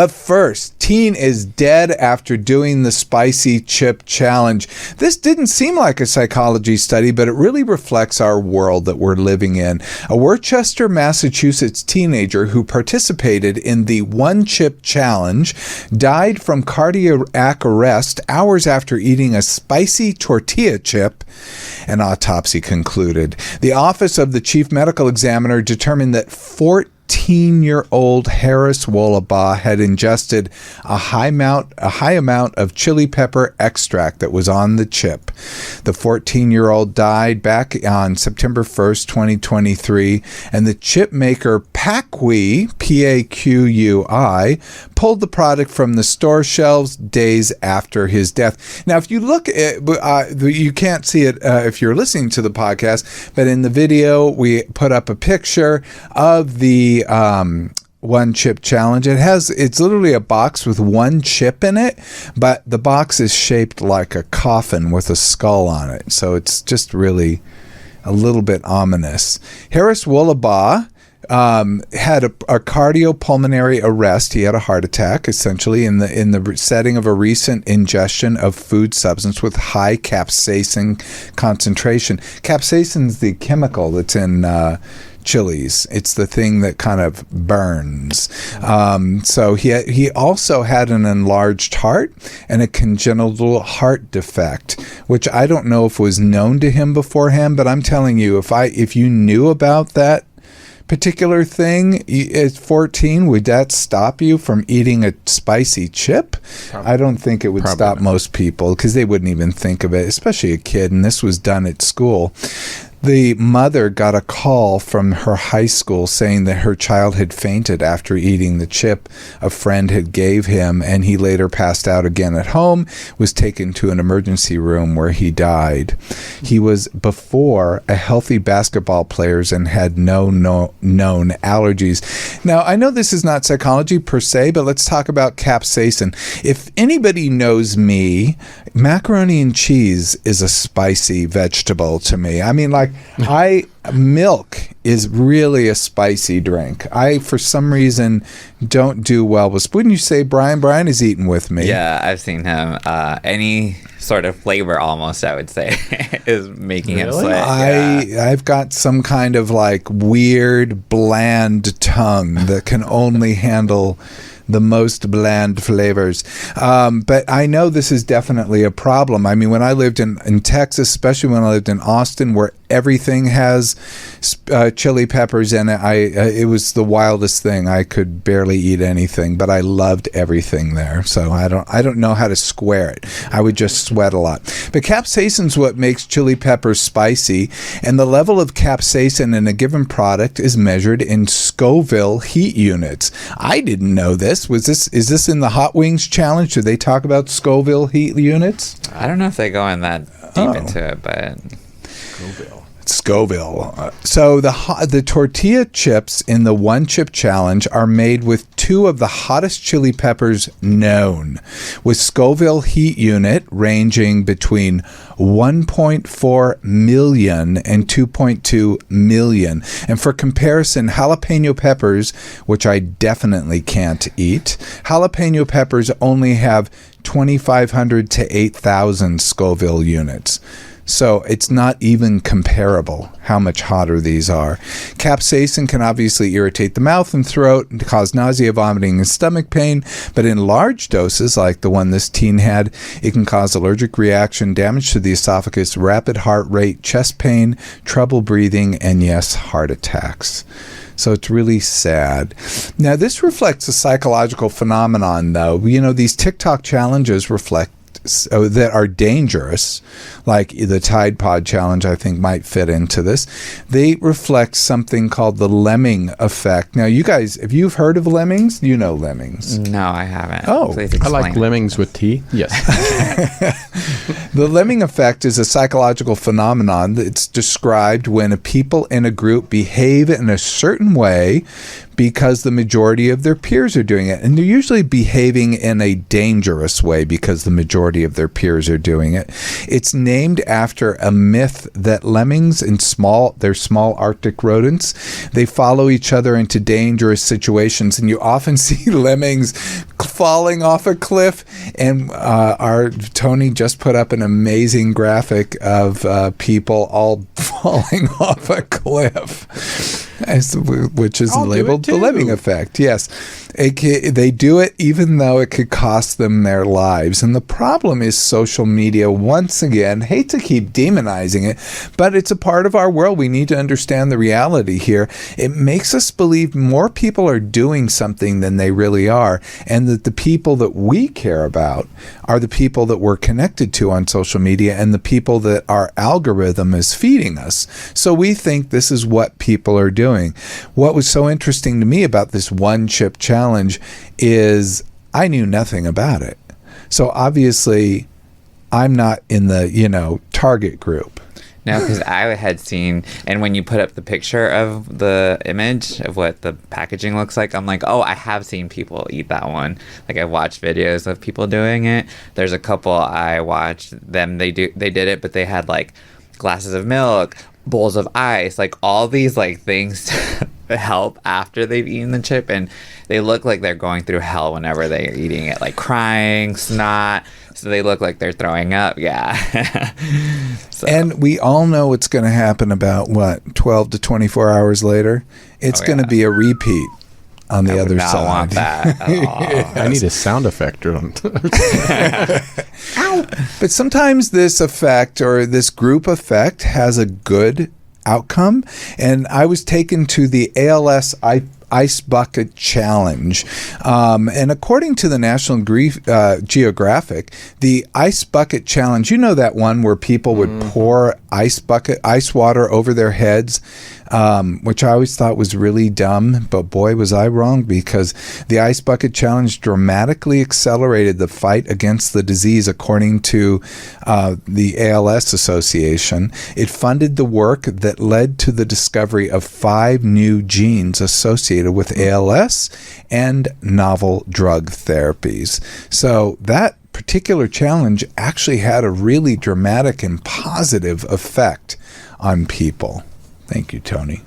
But first, teen is dead after doing the spicy chip challenge. This didn't seem like a psychology study, but it really reflects our world that we're living in. A Worcester, Massachusetts teenager who participated in the one chip challenge died from cardiac arrest hours after eating a spicy tortilla chip, an autopsy concluded. The Office of the Chief Medical Examiner determined that 14-year-old Harris Wollabaugh had ingested a high amount of chili pepper extract that was on the chip. The 14-year-old died back on September 1st, 2023, and the chip maker Paqui, P-A-Q-U-I, pulled the product from the store shelves days after his death. Now, if you look at, you can't see it if you're listening to the podcast, but in the video, we put up a picture of the one chip challenge. It's literally a box with one chip in it, but the box is shaped like a coffin with a skull on it. So it's just really a little bit ominous. Harris Wollabaugh had a cardiopulmonary arrest. He had a heart attack, essentially, in the setting of a recent ingestion of food substance with high capsaicin concentration. Capsaicin is the chemical that's in chilies. It's the thing that kind of burns. So he also had an enlarged heart and a congenital heart defect, which I don't know if was known to him beforehand, but I'm telling you, if you knew about that particular thing at 14, would that stop you from eating a spicy chip? I don't think it would stop most people, because they wouldn't even think of it, especially a kid, and this was done at school. The mother got a call from her high school saying that her child had fainted after eating the chip a friend had gave him, and he later passed out again at home, was taken to an emergency room where he died. He was before a healthy basketball player and had no known allergies. Now, I know this is not psychology per se, but let's talk about capsaicin. If anybody knows me, macaroni and cheese is a spicy vegetable to me. I mean, like, milk is really a spicy drink. I, for some reason, don't do well with. Wouldn't you say, Brian? Brian is eating with me. Yeah, I've seen him. Any sort of flavor, almost, I would say, is making him sweat. I've got some kind of like weird, bland tongue that can only handle the most bland flavors. But I know this is definitely a problem. I mean, when I lived in Texas, especially when I lived in Austin, where everything has chili peppers in it, it was the wildest thing. I could barely eat anything, but I loved everything there. So I don't know how to square it. I would just sweat a lot. But capsaicin is what makes chili peppers spicy, and the level of capsaicin in a given product is measured in Scoville heat units. I didn't know this. Is this in the Hot Wings challenge? Do they talk about Scoville heat units? I don't know if they go in that deep into it, but Scoville. So the tortilla chips in the one chip challenge are made with two of the hottest chili peppers known, with Scoville heat unit ranging between 1.4 million and 2.2 million. And for comparison, jalapeno peppers, which I definitely can't eat, jalapeno peppers only have 2,500 to 8,000 Scoville units. So it's not even comparable how much hotter these are. Capsaicin can obviously irritate the mouth and throat and cause nausea, vomiting, and stomach pain, but in large doses, like the one this teen had, it can cause allergic reaction, damage to the esophagus, rapid heart rate, chest pain, trouble breathing, and yes, heart attacks. So it's really sad. Now, this reflects a psychological phenomenon, though. You know, these TikTok challenges reflect that are dangerous, like the Tide Pod challenge, I think might fit into this. They reflect something called the lemming effect. Now, you guys, if you've heard of lemmings, you know lemmings. No, I haven't. Oh, I like lemmings with tea. Yes. The lemming effect is a psychological phenomenon that's described when people in a group behave in a certain way because the majority of their peers are doing it. And they're usually behaving in a dangerous way because the majority of their peers are doing it. It's named after a myth that lemmings and they're small Arctic rodents, they follow each other into dangerous situations. And you often see lemmings falling off a cliff. And our Tony just put up an amazing graphic of people all falling off a cliff, which is labeled the lemming effect. Yes. They do it even though it could cost them their lives. And the problem is social media, once again, hate to keep demonizing it, but it's a part of our world. We need to understand the reality here. It makes us believe more people are doing something than they really are, and that the people that we care about are the people that we're connected to on social media and the people that our algorithm is feeding us. So we think this is what people are doing. What was so interesting to me about this one chip challenge is I knew nothing about it. So obviously I'm not in the, target group. No, because I had seen, and when you put up the picture of the image of what the packaging looks like, I'm like, oh, I have seen people eat that one. Like, I've watched videos of people doing it. There's a couple I watched them, they did it, but they had like glasses of milk, bowls of ice, like all these like things to help after they've eaten the chip, and they look like they're going through hell whenever they're eating it, like crying, snot. So they look like they're throwing up. Yeah. So. And we all know what's going to happen about 12 to 24 hours later. It's going to be a repeat on the other side. I want that at all. Yes. I need a sound effect. But sometimes this effect or this group effect has a good outcome. And I was taken to the ALS Ice Bucket Challenge. And according to the National Geographic, the Ice Bucket Challenge, you know that one where people would pour ice water over their heads, which I always thought was really dumb, but boy, was I wrong, because the Ice Bucket Challenge dramatically accelerated the fight against the disease, according to the ALS Association. It funded the work that led to the discovery of 5 new genes associated with ALS and novel drug therapies. So that particular challenge actually had a really dramatic and positive effect on people. Thank you, Tony.